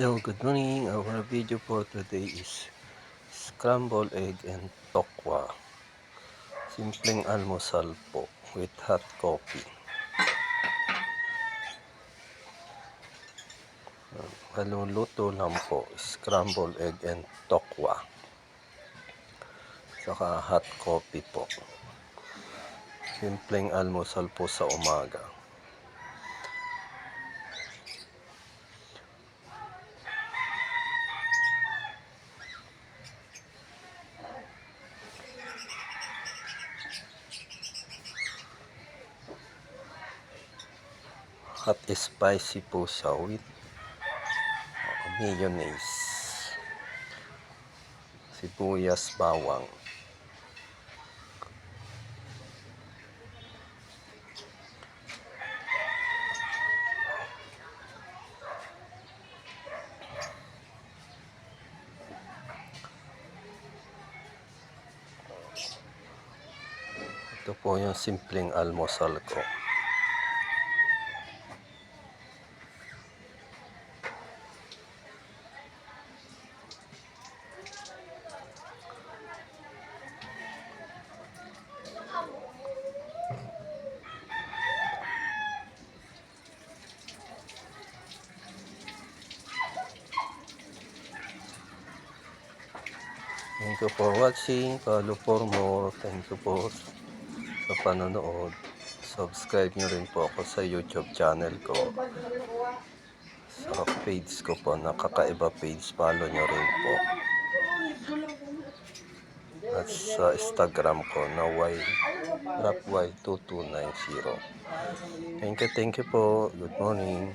Hello, good morning. Our video for today is scrambled egg and tokwa. Simpleng almusal po with hot coffee. Haluluto lang po, scrambled egg and tokwa. Saka hot coffee po. Simpleng almusal po sa umaga. Hot spicy po siya with mayonnaise, sibuyas, bawang. Ito po yung simpleng almusal ko. Thank you for watching. Follow for more. Thank you po sa panonood. Subscribe nyo rin po ako sa YouTube channel ko. Sa page ko po, Nakakaiba Page. Follow nyo rin po. At sa Instagram ko na rapy2290. Thank you po. Good morning.